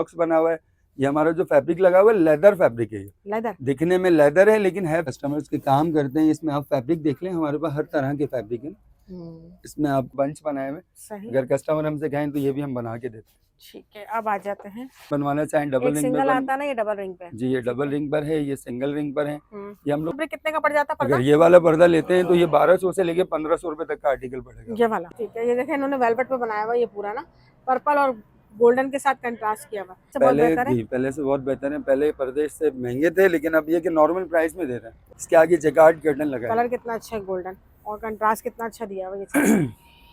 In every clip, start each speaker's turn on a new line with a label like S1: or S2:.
S1: Box बना हुआ है। ये हमारा जो फैब्रिक लगा हुआ है लेदर फैब्रिक है। ये
S2: लेदर
S1: दिखने में लेदर है लेकिन है कस्टमर्स के काम करते हैं इसमें। आप फैब्रिक देख लें, हमारे पास हर तरह के फैब्रिक है। इसमें आप बंच बनाए हुए,
S2: सही।
S1: अगर कस्टमर हमसे कहें तो ये भी हम बना के देते हैं।
S2: ठीक है, अब आ जाते हैं।
S1: बनवाना चाहें डबल
S2: एक
S1: रिंग
S2: सिंगल
S1: में
S2: आता ना, ये डबल रिंग पे।
S1: जी ये डबल रिंग पर है, ये सिंगल रिंग पर है। ये हम लोग
S2: कितने का पड़ जाता पर्दा?
S1: अगर ये वाला पर्दा लेते हैं तो ये 1200 से लेके 1500 रुपए तक का आर्टिकल पड़ेगा।
S2: ये वाला ठीक है। ये देखें इन्होंने वेलवेट पे बनाया हुआ ये पूरा ना, पर्पल और गोल्डन के साथ कंट्रास्ट किया हुआ है। बहुत बेहतर है।
S1: पहले से बहुत बेहतर है। पहले पर्दे से महंगे थे लेकिन अब ये कि नॉर्मल प्राइस में दे रहे हैं। इसके आगे जैकार्ड कर्टन लगा है।
S2: कलर कितना अच्छा है गोल्डन, और कंट्रास्ट कितना अच्छा दिया हुआ है।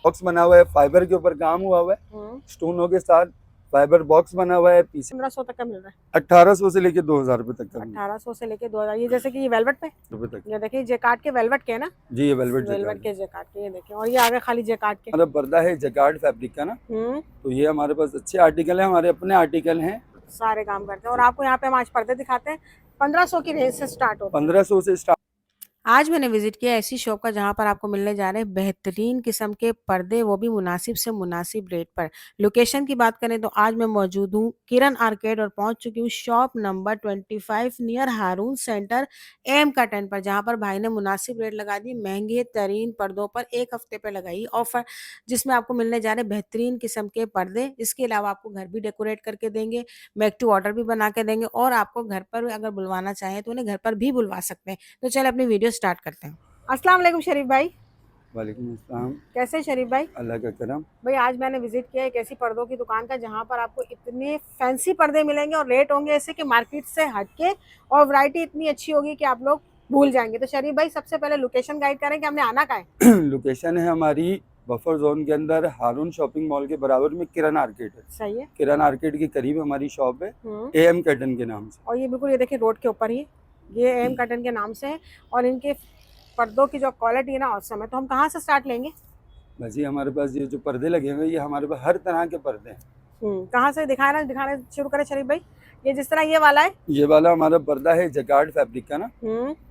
S1: बॉक्स बना हुआ है, फाइबर के ऊपर काम हुआ हुआ है, स्टोनों के साथ फाइबर बॉक्स बना हुआ है। पीछे
S2: 1500 तक का मिल रहा है।
S1: 1800 से लेके 2000 रुपए तक का।
S2: 1800 से लेके 2000। ये जैसे कि ये वेलवेट पे
S1: रुपए तक।
S2: ये देखिए जैकार्ड के वेलवेट के ना
S1: जी ये वेलवेट
S2: के जैकार्ड के। ये देखिए, और ये आगे खाली जैकार्ड के।
S1: हमारा पर्दा है जैकार्ड फैब्रिक का ना, तो ये हमारे पास अच्छे आर्टिकल है, हमारे अपने आर्टिकल हैं,
S2: सारे काम करते हैं। और आपको यहाँ पे हम आज पर्दे दिखाते हैं। 1500 की रेंज से स्टार्ट होता है।
S1: 1500 से स्टार्ट।
S2: आज मैंने विजिट किया ऐसी शॉप का जहां पर आपको मिलने जा रहे हैं बेहतरीन किस्म के पर्दे, वो भी मुनासिब से मुनासिब रेट पर। लोकेशन की बात करें तो आज मैं मौजूद हूं किरण आर्केड और पहुंच चुकी हूं शॉप नंबर 25 नियर हारून सेंटर एम का 10 पर, जहां पर भाई ने मुनासिब रेट लगा दी। महंगे तरीन पर्दों पर एक हफ्ते पे लगाई ऑफर, जिसमें आपको मिलने जा रहे बेहतरीन किस्म के पर्दे। इसके अलावा आपको घर भी डेकोरेट करके देंगे, मेक टू ऑर्डर भी बना के देंगे, और आपको घर पर अगर बुलवाना चाहें तो उन्हें घर पर भी बुलवा सकते हैं। तो चल अपनी वीडियो स्टार्ट करते हैं। अस्सलाम वालेकुम शरीफ भाई।
S1: वालेकुम अस्सलाम।
S2: कैसे हैं शरीफ भाई?
S1: अल्लाह का करम।
S2: भाई आज मैंने विजिट किया एक ऐसी पर्दों की दुकान का जहां पर आपको इतने फैंसी पर्दे मिलेंगे और रेट होंगे ऐसे कि मार्केट से हटके, और वैरायटी इतनी अच्छी होगी कि आप लोग भूल जाएंगे। तो शरीफ भाई सबसे पहले लोकेशन गाइड करें कि हमने आना कहाँ है?
S1: लोकेशन है हमारी बफर जोन के अंदर हारून शॉपिंग मॉल के बराबर में किरण आर्केड है।
S2: सही है।
S1: किरण आर्केड के करीब हमारी शॉप है, एम कर्टन के नाम से।
S2: और ये बिल्कुल ये देखिए रोड के ऊपर ही ये एम कर्टन के नाम से है, और इनके पर्दों की जो क्वालिटी है ना औसम है। तो हम कहाँ से स्टार्ट लेंगे?
S1: बस ये हमारे पास ये जो पर्दे लगे हुए हैं ये हमारे पास हर तरह के पर्दे हैं।
S2: कहाँ से दिखाना शुरू करें शरीफ भाई? ये जिस तरह ये वाला है,
S1: ये वाला हमारा पर्दा है जैकार्ड फैब्रिक का ना,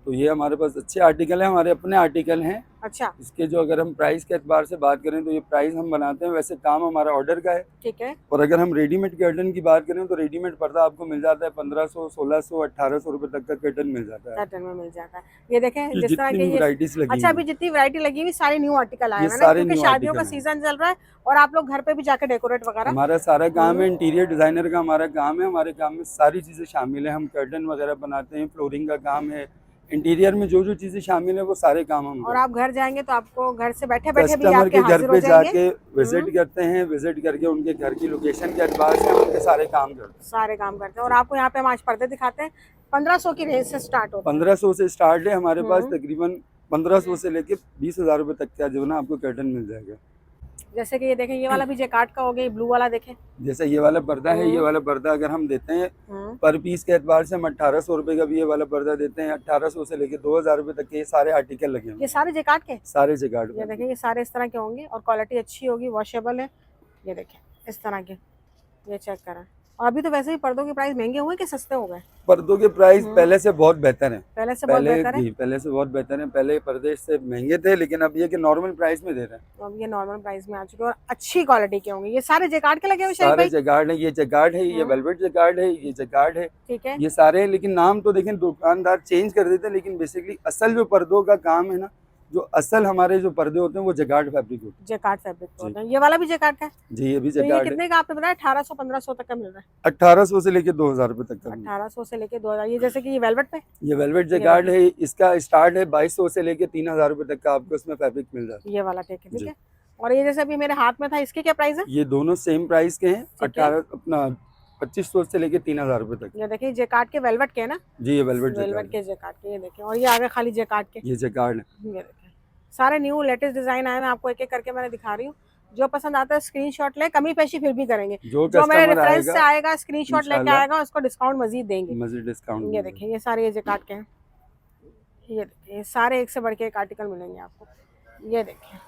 S1: तो ये हमारे पास अच्छे आर्टिकल है, हमारे अपने आर्टिकल हैं।
S2: अच्छा।
S1: इसके जो अगर हम प्राइस के एतबार से बात करें तो ये प्राइस हम बनाते हैं, वैसे काम हमारा ऑर्डर का है।
S2: ठीक है।
S1: और अगर हम रेडीमेड कर्टन की बात करें तो रेडीमेड पर्दा आपको मिल जाता है 1500, 1600, 1800 रुपए तक का कर्टन मिल जाता है।
S2: कर्टन में मिल जाता है। ये देखें जिस तरह के
S1: वैरायटीज लगी।
S2: अच्छा, अभी जितनी वैरायटी लगी हुई सारी न्यू आर्टिकल आए हैं ना,
S1: सारे
S2: क्योंकि
S1: न्यू
S2: शादियों का
S1: आर्टिकल
S2: सीजन चल रहा है और आप लोग घर पे भी जाके डेकोरेट वगैरह।
S1: हमारा सारा काम है, इंटीरियर डिजाइनर का हमारा काम है। हमारे काम में सारी चीजें शामिल है। हम कर्टन वगैरह बनाते हैं, फ्लोरिंग का काम है, इंटीरियर में जो जो चीजें शामिल है वो सारे काम हम।
S2: और आप घर जाएंगे तो आपको घर से बैठे बैठे भी
S1: कस्टमर के घर पे जाके विजिट
S2: हम्म।
S1: करते हैं, विजिट करके उनके घर की लोकेशन के एतबार से हम उनके सारे काम करते हैं।
S2: और आपको यहाँ पे हम आज पर्दे दिखाते हैं। 1500 की रेंज से स्टार्ट होता है।
S1: 1500 से स्टार्ट है हमारे पास, तकरीबन 1500 से लेके 20,000 रुपए तक का जो है ना आपको कर्टन मिल जाएगा।
S2: जैसे कि ये देखें ये वाला भी जैकार्ड का हो गया, ब्लू वाला देखें।
S1: जैसे ये वाला पर्दा है, ये वाला पर्दा अगर हम देते हैं पर पीस के एतबार से हम 1800 रुपए का भी ये वाला पर्दा देते हैं। 1800 से लेके 2000 रुपए तक के ये सारे आर्टिकल लगे हैं।
S2: ये सारे जैकार्ड के,
S1: सारे जैकार्ड।
S2: ये देखें ये सारे इस तरह के होंगे और क्वालिटी अच्छी होगी, वॉशेबल है। ये देखें इस तरह के, ये चेक करें। और अभी तो वैसे भी पर्दों के प्राइस महंगे हुए कि सस्ते हो गए?
S1: पर्दों के प्राइस पहले से बहुत बेहतर है।
S2: पहले से बहुत बेहतर है।
S1: पहले से बहुत बेहतर है। पहले पर्दे से महंगे थे लेकिन अब ये कि नॉर्मल प्राइस में दे रहे हैं।
S2: तो अब ये नॉर्मल प्राइस में आ चुके हैं और अच्छी क्वालिटी के होंगे। ये सारे जैकार्ड के लगे हुए?
S1: सारे जैकार्ड है। ये जैकार्ड है, ये वेलवेट जैकार्ड है, ये जैकार्ड है।
S2: ठीक है।
S1: ये सारे, लेकिन नाम तो देखें दुकानदार चेंज कर देते हैं, लेकिन बेसिकली असल जो पर्दों का काम है ना, जो असल हमारे जो पर्दे होते हैं वो जैकार्ड फैब्रिक होते हैं।
S2: जैकार्ड फैब्रिक होते हैं। ये वाला भी जैकार्ड का है?
S1: जी ये भी
S2: तो ये
S1: जैकार्ड है।
S2: कितने का आपने बताया? 1800 1500 तक का मिल रहा है।
S1: 1800 से लेके 2000 रुपए तक का।
S2: 1800 से लेके 2000। ये जैसे कि ये वेलवेट पे,
S1: ये वेलवेट जैकार्ड है, इसका स्टार्ट है 2200 से लेके 3000 रुपए तक का आपको इसमें फैब्रिक मिल जाता है।
S2: ये वाला ठीक है। और ये जैसे अभी मेरे हाथ में था, इसके क्या प्राइस है?
S1: ये दोनों सेम प्राइस के हैं। 2500 से लेके 3000 रुपए तक।
S2: ये देखिए जैकार्ड के वेलवेट के है ना?
S1: जी ये वेलवेट
S2: के जैकार्ड के। ये देखिए, और ये आगे खाली जैकार्ड के।
S1: ये जैकार्ड है।
S2: ये देखिए सारे न्यू लेटेस्ट डिजाइन आए हैं, आपको एक एक करके मैंने दिखा रही हूँ। जो पसंद आता है स्क्रीनशॉट ले, कमी पेशी फिर भी करेंगे। जो मेरे रेफरेंस से आएगा स्क्रीनशॉट लेके आएगा उसको डिस्काउंट मजीद देंगे।
S1: मजीद डिस्काउंट।
S2: ये देखिए ये सारे ये जैकार्ड के हैं। ये देखिए सारे एक से बढ़ के एक आर्टिकल मिलेंगे आपको। ये देखिए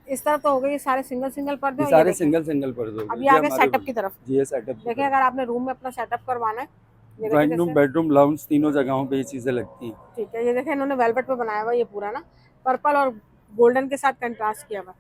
S2: इस तरफ तो हो गई, सारे सिंगल सिंगल पर्दे,
S1: सारे सिंगल पर्दे।
S2: अभी आगे सेटअप की तरफ।
S1: जी ये सेटअप
S2: देखिए अगर आपने रूम में अपना सेटअप करवाना है,
S1: ड्राइंग रूम, बेडरूम, लाउंज तीनों जगहों पे ये चीजें लगती हैं।
S2: ठीक है। ये देखिए इन्होंने वेलवेट पे बनाया हुआ ये पूरा ना, पर्पल और गोल्डन के साथ कंट्रास्ट किया हुआ।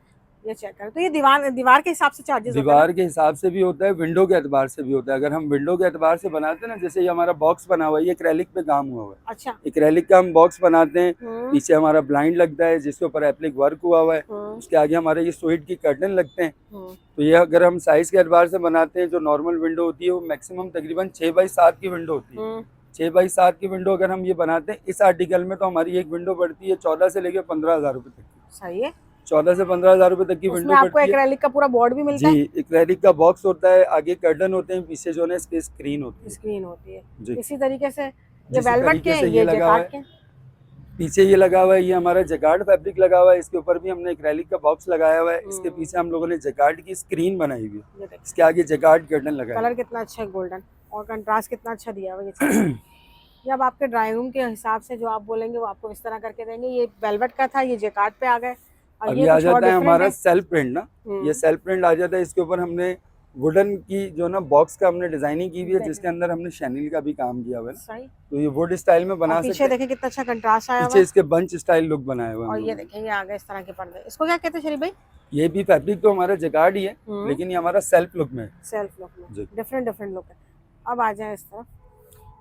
S2: ये चेक करें। तो ये दीवार दीवार के हिसाब से चार्जेस होते हैं ना?
S1: दीवार के हिसाब से भी होता है, विंडो के एतबार से भी होता है। अगर हम विंडो के एतबार से बनाते हैं ना, जैसे ये हमारा बॉक्स बना हुआ है, ये एक्रेलिक पे काम हुआ हुआ है।
S2: अच्छा।
S1: एक्रेलिक का हम बॉक्स बनाते हैं, पीछे हमारा ब्लाइंड लगता है जिसके ऊपर एप्लिक वर्क हुआ हुआ है, उसके आगे हमारे ये स्वीट की कर्टन लगते हैं। तो ये अगर हम साइज के एतबार से बनाते हैं, जो नॉर्मल विंडो होती है वो मैक्सिमम तकरीबन 6x7 की विंडो होती है। 6x7 की विंडो अगर हम ये बनाते हैं इस आर्टिकल में, तो हमारी एक विंडो पड़ती है 14 से लेकर 15,000 रुपए तक की।
S2: सही है।
S1: 14 से 15,000 रुपए तक की
S2: उसमें
S1: विंडो
S2: आपको
S1: पड़ती है।
S2: एक्रेलिक का पूरा बोर्ड भी मिलता है?
S1: जी, एक्रेलिक का बॉक्स होता है, आगे कर्टन होते हैं, पीछे जो है इसकी स्क्रीन होती है।
S2: स्क्रीन होती है
S1: जी।
S2: इसी तरीके से। ये
S1: जिस
S2: वेलवेट के
S1: तरीके से
S2: हैं,
S1: ये
S2: ये
S1: लगा हुआ
S2: जैकार्ड
S1: है,
S2: के।
S1: पीछे ये लगा हुआ है, ये हमारा जैकार्ड फैब्रिक लगा हुआ है, इसके ऊपर भी हमने एक्रेलिक का बॉक्स लगाया हुआ है। इसके पीछे हम लोगों ने जैकार्ड की स्क्रीन बनाई हुई है, इसके आगे जैकार्ड कर्टन लगाया है।
S2: कलर कितना अच्छा है गोल्डन, और कंट्रास्ट कितना अच्छा दिया हुआ है। ये अब आपके ड्राइंग रूम के हिसाब से जो आप बोलेंगे वो आपको इस तरह करके देंगे। ये वेलवेट का था, ये जैकार्ड पे आ गए। और
S1: अब
S2: ये
S1: ये आ
S2: कुछ और
S1: जाता है
S2: डिफरेंट
S1: हमारा
S2: है।
S1: सेल्फ प्रिंट ना, ये सेल्फ प्रिंट आ जाता है। इसके ऊपर हमने वुडन की जो ना बॉक्स का हमने डिजाइनिंग की हुई है, जिसके अंदर हमने शैनिल का भी काम किया हुआ है ना।
S2: सही।
S1: तो ये वुड स्टाइल में बना
S2: और
S1: सकते
S2: पीछे
S1: हैं।
S2: देखें कितना अच्छा कंट्रास्ट आया हुआ
S1: पीछे
S2: है।
S1: इसके बंच स्टाइल लुक बनाया हुआ है
S2: और
S1: हम
S2: ये
S1: लोगों ने।
S2: देखें ये आ गए इस तरह के पर्दे। इसको क्या कहते हैं शरीफ भाई?
S1: ये भी फैब्रिक तो हमारा जैकार्ड ही है, लेकिन ये हमारा सेल्फ लुक में है।
S2: सेल्फ लुक में
S1: जी।
S2: डिफरेंट डिफरेंट लुक है। अब आ जाए इस तरफ।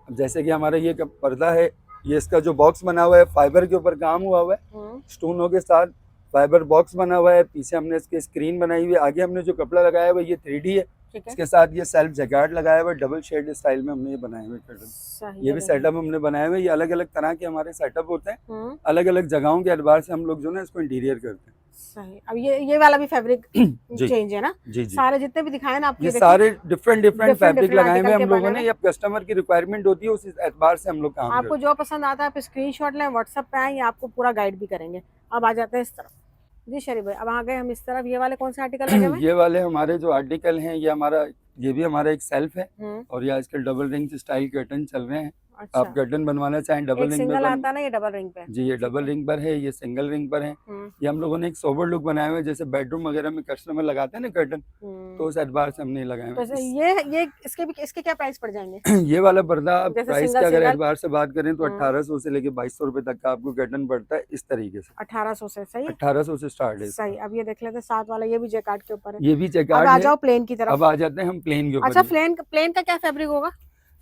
S1: अब जैसे कि हमारा ये पर्दा है, ये इसका जो बॉक्स बना हुआ है फाइबर के ऊपर काम हुआ हुआ है, स्टोनों के साथ फाइबर बॉक्स बना हुआ है। पीछे हमने इसकी स्क्रीन बनाई हुई है, आगे हमने जो कपड़ा लगाया हुआ है ये 3D है। इसके साथ ये सेल्फ जैकार्ड लगाया हुआ है, डबल शेड स्टाइल में हमने ये बनाए हुए कर्टन। ये भी सेटअप हमने बनाए हुए। ये अलग अलग तरह के हमारे सेटअप होते हैं, अलग अलग जगहों के एतबार से हम लोग जो है इसको इंटीरियर करते हैं।
S2: सही। अब ये वाला भी फैब्रिक चेंज है ना?
S1: जी जी।
S2: सारे जितने भी दिखाए ना आपके,
S1: ये सारे डिफरेंट फैब्रिक लगाए हुए हम
S2: आर्टिकल के
S1: लोगों
S2: बने
S1: ने। अब कस्टमर की रिक्वायरमेंट होती है उस एतबार से हम लोग काम
S2: आपको जो पसंद आता है आप स्क्रीनशॉट लें, व्हाट्सएप पे आए, ये आपको पूरा गाइड भी करेंगे। अब आ जाते हैं इस तरफ। जी शरीफ भाई, अब आ गए हम इस तरफ। ये वाले कौन से आर्टिकल लगे हुए हैं?
S1: ये वाले हमारे जो आर्टिकल हैं, ये भी हमारा एक सेल्फ है, और ये आजकल डबल रिंग स्टाइल कर्टन चल रहे हैं।
S2: अच्छा।
S1: आप कर्टन बनवाना चाहें डबल रिंग
S2: सिंगल
S1: पर
S2: आता है ना, ये डबल रिंग पे।
S1: जी, ये डबल रिंग पर है, ये सिंगल रिंग पर है। ये हम लोगों ने एक सोबर लुक बनाया हुआ है, जैसे बेडरूम वगैरह में कस्टमर लगाते हैं ना कर्टन, तो उस एतबार से हमने लगाए हुए।
S2: तो ये इसके क्या प्राइस पड़ जाएंगे?
S1: ये वाला पर्दा प्राइस के अगर
S2: सिंगल
S1: एतबार से बात करें तो 1800 से लेके 2200 रुपए तक का आपको कर्टन पड़ता है। इस तरीके से
S2: 1800 से। सही। 1800
S1: से स्टार्ट है।
S2: सही। अब ये देख लेते हैं साथ वाला, ये भी जैकार्ड के ऊपर है।
S1: ये भी जैकार्ड
S2: अब
S1: है।
S2: आ जाओ प्लेन की तरफ।
S1: अब आ जाते हैं हम प्लेन के ऊपर।
S2: अच्छा, प्लेन का क्या फैब्रिक होगा?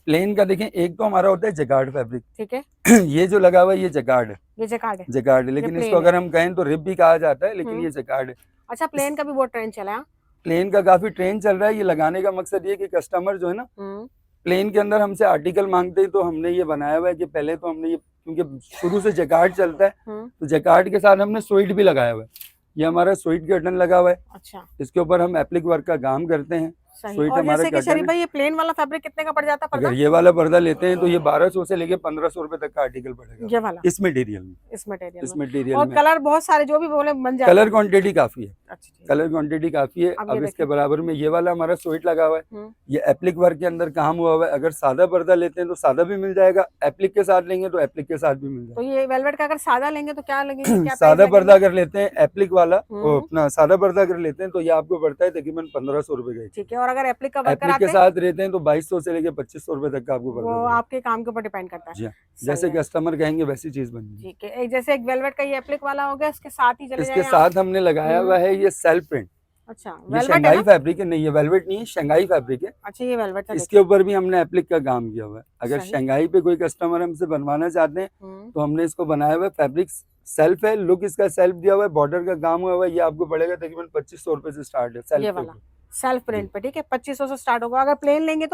S1: प्लेन का देखें, एक तो हमारा होता है जैकार्ड फैब्रिक,
S2: ठीक है।
S1: ये जो लगा हुआ है ये जैकार्ड है।
S2: ये जैकार्ड है।
S1: जैकार्ड है, लेकिन इसको अगर हम कहें तो रिब भी कहा जाता है, लेकिन ये जैकार्ड है।
S2: अच्छा, प्लेन का भी बहुत ट्रेंड चला है।
S1: प्लेन का काफी ट्रेंड चल रहा है। ये लगाने का मकसद ये कि कस्टमर जो है ना प्लेन के अंदर हमसे आर्टिकल मांगते हैं, तो हमने ये बनाया हुआ है कि पहले तो हमने ये, क्योंकि शुरू से जैकार्ड चलता है, तो जैकार्ड के साथ हमने स्वीट भी लगाया हुआ है। ये हमारा स्वीट कर्टन लगा हुआ है।
S2: अच्छा।
S1: इसके ऊपर हम एप्लिक वर्क का काम करते हैं।
S2: स्वीट और जैसे कि शरीफ भाई, ये प्लेन वाला फैब्रिक कितने का पड़ जाता है पर्दा?
S1: अगर ये वाला पर्दा लेते हैं तो ये 1200 से लेके 1500 रुपए तक का आर्टिकल पड़ेगा।
S2: ये वाला
S1: इस मटेरियल में।
S2: इस मटेरियल और कलर बहुत सारे जो भी बोले बन जाए।
S1: कलर क्वांटिटी काफी है।
S2: अच्छा,
S1: कलर क्वांटिटी काफी है। अब इसके बराबर में ये वाला हमारा स्वीट लगा हुआ है। ये एप्लिक वर्क के अंदर काम हुआ हुआ है। अगर सादा पर्दा लेते हैं तो सादा भी मिल जाएगा, एप्लिक के साथ लेंगे तो एप्लिक के साथ भी मिल जाएगा।
S2: तो ये वेलवेट का अगर सादा लेंगे तो क्या लगेगा?
S1: सादा पर्दा अगर लेते हैं एप्लिक वाला, अपना सादा पर्दा अगर लेते हैं तो ये आपको पड़ता है तकरीबन 1500 रुपए का।
S2: ठीक है। और अगर एप्लिक का
S1: के साथ रहते हैं तो 2200 से लेके 2500 रुपए तक का आपको पड़ता है।
S2: वो आपके काम के ऊपर डिपेंड करता है।
S1: जैसे कस्टमर कहेंगे वैसी चीज बनेगी।
S2: ठीक है। जैसे एक वेलवेट का ये एप्लिक वाला हो गया, इसके साथ ही चले
S1: इसके साथ हमने लगाया हुआ है ये सेल्फ प्रिंट।
S2: अच्छा,
S1: ये शंघाई फैब्रिक है। नहीं, ये वेलवेट नहीं है, शंघाई फैब्रिक है।
S2: अच्छा, ये वेलवेट है।
S1: इसके ऊपर भी हमने एप्लिक का काम किया हुआ है। अगर शंघाई पे कोई कस्टमर हमसे बनवाना चाहते हैं तो हमने इसको बनाया हुआ है। फैब्रिक सेल्फ है, लुक इसका सेल्फ दिया हुआ है, बॉर्डर का काम हुआ है। ये आपको पड़ेगा तकरीबन 2500 रुपए से स्टार्ट है।
S2: ये वाला सेल्फ प्रिंट पे, ठीक है, 2500 से स्टार्ट होगा। अगर प्लेन लेंगे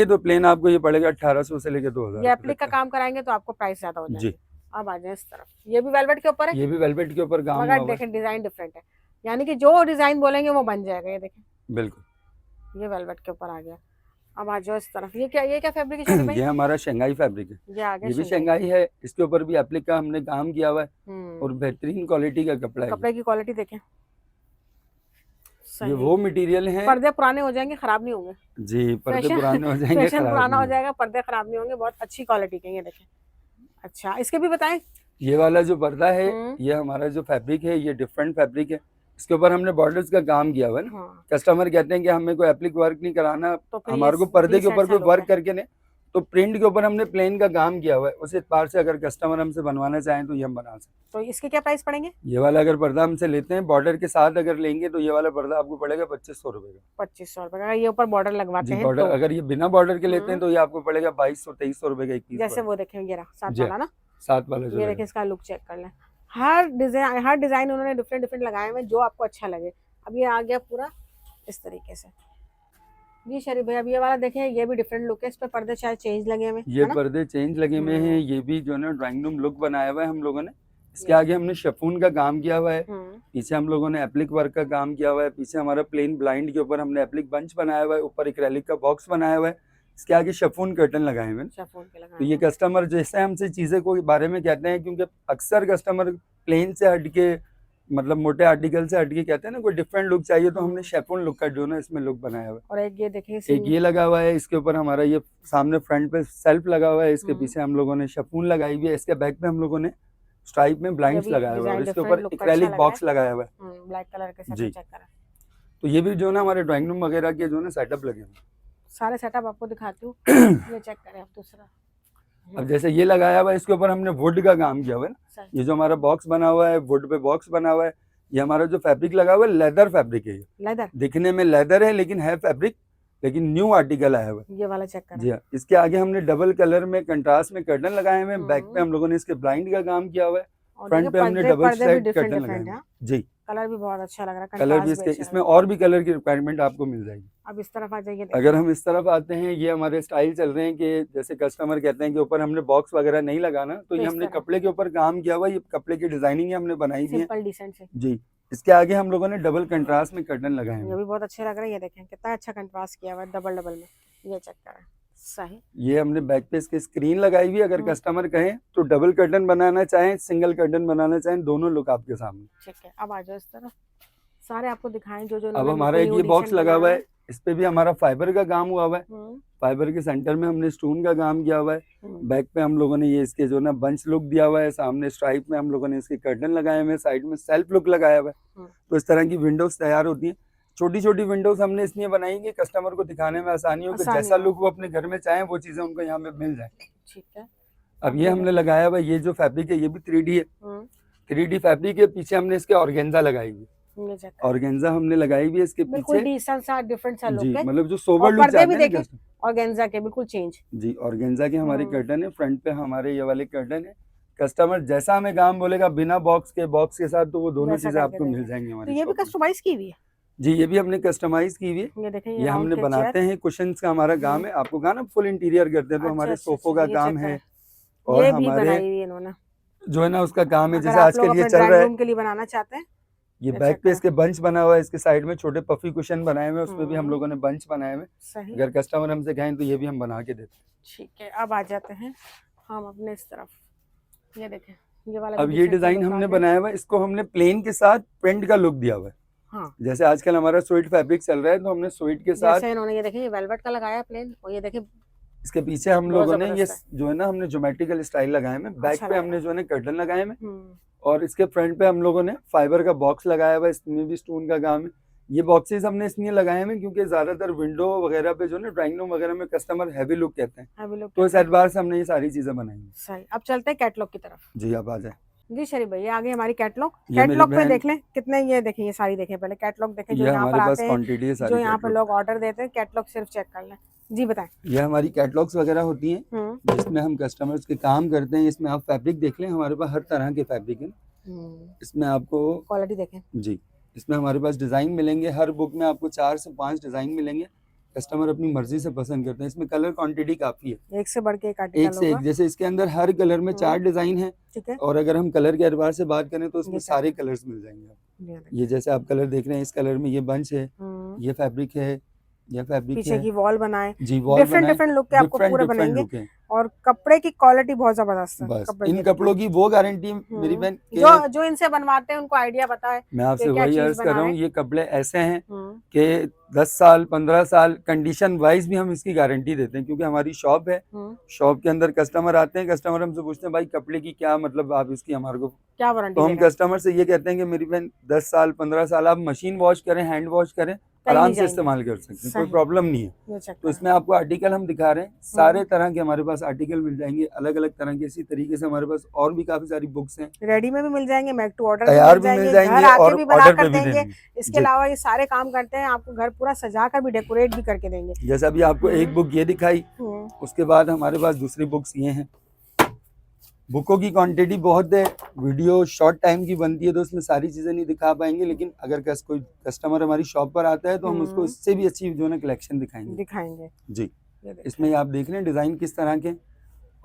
S2: तो
S1: प्लेन आपको ये पड़ेगा 1800 से लेके 2000।
S2: ये एप्लिक का काम कराएंगे तो आपको प्राइस ज्यादा हो जाएगा। अब आ जाए इस तरफ। ये भी वेलवेट के ऊपर है।
S1: ये भी वेलवेट के ऊपर काम
S2: मगर देखें डिजाइन डिफरेंट है, यानी कि जो डिजाइन बोलेंगे वो बन जाएगा। ये देखें,
S1: बिल्कुल
S2: ये वेलवेट के ऊपर आ गया। अब आ जाओ इस तरफ। ये क्या फैब्रिक है?
S1: ये हमारा शंघाई फैब्रिक है।
S2: ये
S1: भी शंघाई है। इसके ऊपर भी एप्लिक का हमने काम किया हुआ है और बेहतरीन क्वालिटी का कपड़ा है।
S2: कपड़े की क्वालिटी देखें।
S1: ये वो मटेरियल है।
S2: पर्दे पुराने हो जाएंगे, खराब नहीं होंगे।
S1: जी, पर्दे पुराने हो जाएंगे,
S2: पुराना हो जाएगा, पर्दे खराब नहीं होंगे। बहुत अच्छी क्वालिटी के ये देखें। अच्छा, इसके भी बताएं।
S1: ये वाला जो पर्दा है, ये हमारा जो फैब्रिक है ये डिफरेंट फैब्रिक है। इसके ऊपर हमने बॉर्डर्स का काम किया हुआ है ना। कस्टमर कहते हैं कि हमें कोई एप्लिक वर्क नहीं कराना, तो हमारे को पर्दे के ऊपर कोई वर्क करके नहीं, तो प्रिंट के ऊपर हमने प्लेन का काम किया हुआ है, उस एतबार से अगर कस्टमर हमसे बनवाना चाहें तो ये हम बना सकते हैं।
S2: तो इसके क्या प्राइस पड़ेंगे?
S1: ये वाला अगर पर्दा हमसे लेते हैं बॉर्डर के साथ अगर लेंगे तो ये वाला पर्दा आपको पड़ेगा 2500 रुपए का।
S2: 2500 रुपए का। ये ऊपर बॉर्डर लगवाते
S1: जी
S2: हैं
S1: बॉर्डर
S2: तो
S1: अगर ये बिना बॉर्डर के लेते हैं तो ये आपको पड़ेगा 2200-2300 रुपए का एक पीस।
S2: जैसे वो देखें ये रहा साथ
S1: जी
S2: वाला ना,
S1: साथ वाला जो
S2: ये
S1: है।
S2: देखें इसका लुक चेक कर लें। हर डिजाइन उन्होंने डिफरेंट डिफरेंट लगाए हुए हैं जो आपको अच्छा लगे। अब ये आ गया पूरा इस तरीके से। जी शरीफ भाई अब ये वाला देखें, ये भी डिफरेंट लुक है, इस पे पर्दे शायद चेंज लगे हुए हैं,
S1: ये
S2: है ना?
S1: पर्दे चेंज लगे हुए हैं, ये भी जो है ना ड्राइंग रूम लुक बनाया हुआ है हम लोगों ने। इसके आगे हमने शिफॉन का काम किया हुआ है, पीछे हम लोगों ने एप्लिक वर्क का काम किया हुआ है, पीछे हमारा प्लेन ब्लाइंड के ऊपर हमने एप्लिक बंच बनाया हुआ है, ऊपर एक्रेलिक का बॉक्स बनाया हुआ है, इसके आगे शिफॉन कर्टन लगाए हुए हैं। तो ये कस्टमर जैसे हमसे चीजें को बारे में कहते हैं, क्योंकि अक्सर कस्टमर प्लेन से हटके मतलब मोटे आर्टिकल से हटके कहते हैं ना कोई डिफरेंट लुक चाहिए, तो हमने शिफॉन लुक का जो ना इसमें लुक बनाया हुआ है।
S2: और एक ये देखिए
S1: एक ये लगा हुआ है, इसके ऊपर हमारा ये सामने फ्रंट पे सेल्फ लगा हुआ है, इसके पीछे हम लोगों ने शिफॉन लगाई हुई है, इसके बैक पे हम लोगों ने स्ट्राइप में ब्लाइंड्स लगाया हुआ है और इसके ऊपर एक्रेलिक बॉक्स लगाया हुआ है
S2: ब्लैक कलर के साथ।
S1: जी।
S2: चेक करें
S1: तो ये भी जो ना हमारे ड्राइंग रूम वगैरह के जो ना सेटअप लगे हुए
S2: सारे सेटअप आपको दिखाती हूँ। ये चेक करें आप दूसरा।
S1: अब जैसे ये लगाया हुआ है, इसके ऊपर हमने वुड का काम किया हुआ है ना,
S2: सही।
S1: ये जो हमारा बॉक्स बना हुआ है वुड पे बॉक्स बना हुआ है, ये हमारा जो फैब्रिक लगा हुआ है लेदर फैब्रिक है, ये
S2: लेदर
S1: दिखने में लेदर है लेकिन है फैब्रिक, लेकिन न्यू आर्टिकल आया हुआ है।
S2: ये वाला चेक करें।
S1: जी हाँ, इसके आगे हमने डबल कलर में कंट्रास्ट में कर्टन लगाए हुए हैं, बैक पे हम लोगों ने इसके ब्लाइंड का काम किया हुआ है,
S2: और
S1: फ्रंट पे हमने डबल साइड कर्टन लगाए
S2: डिफरेंट
S1: हैं।
S2: है।
S1: जी
S2: कलर भी बहुत अच्छा लग रहा है,
S1: कलर भी
S2: कंट्रास्ट
S1: इसके
S2: अच्छा
S1: इसमें
S2: लग रहा
S1: और भी कलर की रिक्वायरमेंट आपको मिल जाएगी।
S2: है। अब इस तरफ आ जाइए।
S1: अगर हम इस तरफ आते हैं, ये हमारे स्टाइल चल रहे हैं कि जैसे कस्टमर कहते हैं कि ऊपर हमने बॉक्स वगैरह नहीं लगाना, तो ये
S2: इस
S1: हमने
S2: तरह।
S1: कपड़े के ऊपर काम किया हुआ है, ये कपड़े की डिजाइनिंग हमने बनाई हुई है।
S2: सिंपल डिसेंट से।
S1: जी इसके आगे हम लोगों ने डबल कंट्रास्ट में कर्टन लगाए
S2: ये
S1: हैं।
S2: भी बहुत अच्छे लग रहे हैं, ये देखें कितना अच्छा कंट्रास्ट किया हुआ है डबल डबल में। ये चेक करें। सही।
S1: ये हमने बैक पे इसकी स्क्रीन लगाई हुई है, अगर कस्टमर कहें तो डबल कर्टन बनाना चाहें सिंगल कर्टन बनाना चाहें, दोनों लुक आपके सामने।
S2: ठीक है अब आ जाओ इस तरफ, सारे आपको दिखाएं जो जो
S1: अब हमारा एक ये बॉक्स लगा हुआ है, इस पे भी हमारा फाइबर का काम हुआ हुआ है, फाइबर के सेंटर में हमने स्टोन का काम किया हुआ है, बैक पे हम लोगों ने ये इसके जो ना बंच लुक दिया हुआ है, सामने स्ट्राइप में हम लोगों ने इसके कर्टन लगाए हुए हैं, साइड में सेल्फ लुक लगाया हुआ है। तो इस तरह की विंडोज तैयार होती हैं। छोटी छोटी विंडोज हमने इसलिए बनाई कि कस्टमर को दिखाने में आसानी हो कि जैसा लुक वो अपने घर में चाहे वो चीजें उनको यहाँ पे मिल जाए।
S2: ठीक है।
S1: अब ये हमने लगाया हुआ, ये जो फैब्रिक है ये भी 3D है, 3D फैब्रिक है, पीछे हमने इसके ऑर्गेन्जा लगाई हुई है, ऑर्गेन्जा हमने लगाई हुई है इसके
S2: बिल्कुल
S1: पीछे।
S2: डिसेंट सा डिफरेंट सा लुक
S1: जी
S2: है,
S1: मतलब जो सोबर लुक
S2: पर्दे
S1: चाहते
S2: भी
S1: हैं ना
S2: देखें
S1: customer।
S2: ऑर्गेन्जा के बिल्कुल चेंज।
S1: जी ऑर्गेन्जा के हमारे कर्टन है, फ्रंट पे हमारे ये वाले कर्टन है, कस्टमर जैसा हमें काम बोलेगा बिना बॉक्स के साथ, तो वो दोनों चीजें आपको मिल जाएंगी
S2: तो
S1: हमारी
S2: ये भी
S1: शॉप में।
S2: कस्टमाइज की हुई है।
S1: जी ये भी हमने कस्टमाइज की हुई है,
S2: ये देखें
S1: ये हमने बनाते हैं, कुशन्स का हमारा काम है, आपको कहा ना फुल इंटीरियर करते हैं, तो हमारे सोफों का काम है और
S2: ये भी
S1: हमारे
S2: बनाई हुई है इन्होंने,
S1: जो है ना उसका काम है,
S2: अगर
S1: जैसे
S2: आप
S1: आजकल
S2: लोग
S1: ये
S2: अपने
S1: चल रहा
S2: ड्राइंग
S1: है,
S2: रूम के लिए बनाना चाहते हैं।
S1: ये बैक पे इसके बंच बना हुआ है, इसके साइड में छोटे पफी कुशन बनाए हुए हैं, उसमें भी हम लोगों ने बंच बनाए हुए।
S2: सही।
S1: अगर कस्टमर हमसे कहें तो ये भी हम बना के देते हैं।
S2: ठीक है अब आ जाते हैं हम अपने इस तरफ, ये देखें ये वाला।
S1: अब ये डिजाइन हमने बनाया हुआ है, इसको हमने प्लेन के साथ प्रिंट का लुक दिया हुआ है।
S2: हाँ।
S1: जैसे आजकल हमारा स्वीट फैब्रिक चल रहा है, तो हमने स्वीट के साथ
S2: जैसे इन्होंने ये देखें ये वेलवेट का लगाया प्लेन, और ये देखें
S1: इसके पीछे हम लोगों ने ये जो है ना हमने ज्योमेट्रिकल स्टाइल लगाए हैं, बैक पे हमने जो है ना कर्टन लगाए हैं, और इसके फ्रंट पे हम लोगों ने फाइबर का बॉक्स लगाया हुआ है, इसमें भी स्टोन का काम है। ये बॉक्सेस हमने इसलिए लगाए हैं क्योंकि ज्यादातर विंडो वगैरह पे जो ना ड्राइंग रूम वगैरह में कस्टमर हैवी लुक कहते हैं, तो इस एतबार से हमने ये सारी चीजें बनाई हैं।
S2: सही। अब चलते हैं कैटलॉग की तरफ।
S1: जी आप आ जाए।
S2: जी शरीफ भाई आगे हमारी कैटलॉग पे देख लें कितने, ये देखें ये सारी देखें, पहले कैटलॉग देखें जो यहाँ पर आते हैं, जो यहाँ पर लोग ऑर्डर देते हैं, कैटलॉग सिर्फ चेक कर लें। जी बताएं।
S1: ये हमारी कैटलॉग्स वगैरह होती हैं जिसमें हम कस्टमर्स के काम करते हैं। इसमें आप फैब्रिक देख लें, हमारे पास हर तरह के फैब्रिक है, इसमें आपको
S2: क्वालिटी देखें।
S1: जी इसमें हमारे पास डिजाइन मिलेंगे, हर बुक में आपको 4 से 5 डिजाइन मिलेंगे, कस्टमर अपनी मर्जी से पसंद करते हैं। इसमें कलर क्वांटिटी काफी है,
S2: एक से बढ़ के एक आर्टिकल
S1: एक से एक, जैसे इसके अंदर हर कलर में 4 डिजाइन है,
S2: ठीक है।
S1: और अगर हम कलर के एतबार से बात करें तो उसमें सारे कलर्स मिल जाएंगे आपको। ये जैसे आप कलर देख रहे हैं, इस कलर में ये बंच है, ये फैब्रिक है, ये फैब्रिक
S2: पीछे की वॉल बनाए,
S1: जी वॉल
S2: डिफरेंट लुक के आपको पूरे बनेंगे, और कपड़े की क्वालिटी बहुत जबरदस्त है।
S1: बस इन कपड़ों की वो गारंटी मेरी बहन,
S2: जो इनसे बनवाते हैं उनको आइडिया पता है।
S1: मैं आपसे वही अर्ज कर रहा हूँ, ये कपड़े ऐसे हैं कि 10 साल 15 साल कंडीशन वाइज भी हम इसकी गारंटी देते हैं, क्योंकि हमारी शॉप है। शॉप के अंदर कस्टमर आते हैं, कस्टमर हमसे पूछते हैं भाई कपड़े की क्या मतलब आप इसकी हमारे को
S2: क्या वारंटी
S1: तो
S2: दे
S1: हम
S2: रहे हैं?
S1: कस्टमर से ये कहते हैं कि मेरी बहन 10 साल 15 साल आप मशीन वॉश करें, हैंड वॉश करें,
S2: कहीं
S1: आराम
S2: नहीं
S1: से
S2: जाएंगे।
S1: इस्तेमाल कर सकते हैं, कोई
S2: सही।
S1: प्रॉब्लम नहीं है।
S2: ये चेक
S1: तो
S2: करें।
S1: इसमें आपको आर्टिकल हम दिखा रहे हैं, सारे तरह के हमारे पास आर्टिकल मिल जाएंगे, अलग अलग तरह के। इसी तरीके से हमारे पास और भी काफी सारी बुक्स हैं,
S2: रेडी में भी मिल जाएंगे, मेक टू ऑर्डर भी
S1: तैयार
S2: मिल
S1: भी मिल
S2: जाएंगे, घर
S1: जाएंगे
S2: आके
S1: और
S2: भी बना
S1: ऑर्डर
S2: कर
S1: पे भी दे
S2: देंगे।
S1: देंगे।
S2: इसके
S1: जी,
S2: अलावा ये सारे काम करते हैं, आपको घर पूरा सजा कर भी डेकोरेट भी करके देंगे।
S1: जैसा अभी आपको एक बुक ये दिखाई, उसके बाद हमारे पास दूसरी बुक्स ये हैं। बुकों की क्वांटिटी बहुत है, वीडियो शॉर्ट टाइम की बनती है तो उसमें सारी चीजें नहीं दिखा पाएंगे, लेकिन अगर कोई कस्टमर हमारी शॉप पर आता है तो हम उसको इससे भी अच्छी जो है ना कलेक्शन दिखाएंगे। जी,
S2: ये
S1: इसमें आप देख रहे हैं डिजाइन किस तरह के,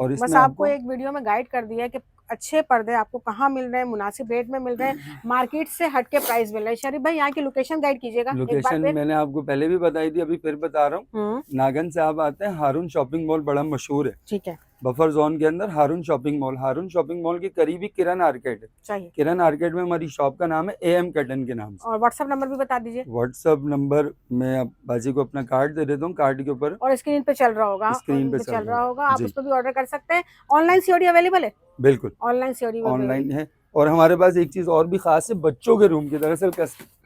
S1: और
S2: बस
S1: इसमें
S2: आपको एक वीडियो में गाइड कर दिया है कि अच्छे पर्दे आपको कहाँ मिल रहे हैं, मुनासिब रेट में मिल रहे हैं, मार्केट से हट के प्राइस मिल रहे हैं। शरीफ भाई यहाँ की लोकेशन गाइड कीजिएगा एक बार
S1: लोकेशन
S2: फिर।
S1: मैंने आपको पहले भी बताई थी, अभी फिर बता रहा हूँ। नागन से आप आते हैं, हारून शॉपिंग मॉल बड़ा मशहूर है,
S2: ठीक है,
S1: बफर जोन के अंदर हारून शॉपिंग मॉल। हारून शॉपिंग मॉल के करीब ही किरण आर्केड है।
S2: चाहिए।
S1: किरण आर्केड में हमारी शॉप का नाम है AM कटन के नाम से।
S2: और व्हाट्सएप नंबर भी बता दीजिए।
S1: व्हाट्सएप नंबर मैं अब बाजी को अपना कार्ड दे देता हूँ, कार्ड के ऊपर
S2: और स्क्रीन पे चल रहा होगा,
S1: स्क्रीन पे चल
S2: रहा होगा, आप
S1: जी,
S2: उस पर भी ऑर्डर कर सकते हैं। ऑनलाइन सीओडी अवेलेबल है?
S1: बिल्कुल
S2: ऑनलाइन सीओडी
S1: ऑनलाइन है। और हमारे पास एक चीज और भी खास है, बच्चों के रूम की। दरअसल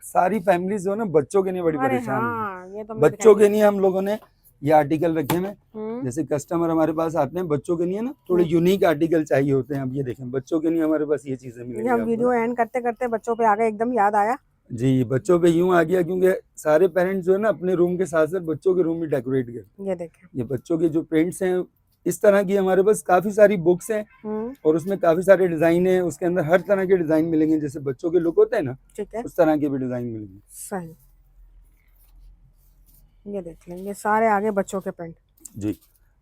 S1: सारी फैमिली जो है ना बच्चों के लिए बड़ी
S2: अरे
S1: परेशान है।
S2: हाँ, ये तो
S1: बच्चों के लिए हम लोगों ने ये आर्टिकल रखे हैं। जैसे कस्टमर हमारे पास आते हैं बच्चों के लिए ना थोड़े यूनिक आर्टिकल चाहिए होते हैं, अब ये देखें बच्चों के लिए हमारे पास ये चीजें मिलेंगी।
S2: हम वीडियो एंड करते करते बच्चों पे आ गए, एकदम याद आया
S1: जी, बच्चों पे यूं आ गया क्योंकि सारे पेरेंट्स जो है ना अपने रूम के साथ साथ बच्चों के रूम भी डेकोरेट करते।
S2: ये देखें,
S1: ये बच्चों के जो पेंट्स हैं इस तरह की हमारे पास काफी सारी बुक्स हैं और उसमें काफी सारे डिजाइन है, उसके अंदर हर तरह के डिजाइन मिलेंगे। जैसे बच्चों के लुक होते हैं ना,
S2: ठीक है,
S1: उस तरह के भी डिजाइन मिलेंगे।
S2: सही। ये देख लेंगे सारे आगे बच्चों के पेंट।
S1: जी,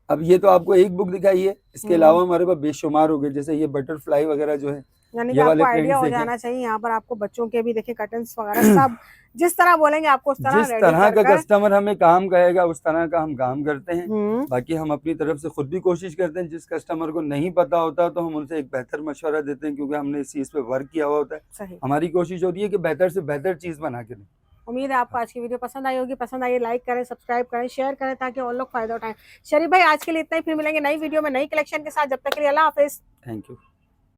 S1: अब ये तो आपको एक बुक दिखाई है, इसके अलावा हमारे पास बेशुमार हो गए। जैसे ये बटरफ्लाई वगैरह जो है,
S2: यानी कि
S1: ये
S2: आपको
S1: वाले
S2: आइडिया हो
S1: प्रिंट्स
S2: जाना चाहिए। यहाँ पर आपको बच्चों के भी देखे कर्टन्स वगैरह सब जिस तरह बोलेंगे आपको उस तरह
S1: जिस
S2: रेडी
S1: तरह
S2: कर
S1: का कस्टमर हमें काम कहेगा उस तरह का हम काम करते हैं।
S2: हम्म,
S1: बाकी हम अपनी तरफ से खुद भी कोशिश करते हैं, जिस कस्टमर को नहीं पता होता तो हम उनसे एक बेहतर मशवरा देते हैं, क्योंकि हमने इस चीज पे वर्क किया हुआ होता है।
S2: सही।
S1: हमारी कोशिश होती है कि बेहतर से बेहतर चीज बना के दें।
S2: उम्मीद है आपको आज की वीडियो पसंद आई होगी। पसंद आई लाइक करें, सब्सक्राइब करें, शेयर करें ताकि और लोग फायदा उठाएं। शरीफ भाई आज के लिए इतना ही, फिर मिलेंगे नई वीडियो में नई कलेक्शन के साथ। जब तक के लिए अल्लाह हाफिज।
S1: Thank you.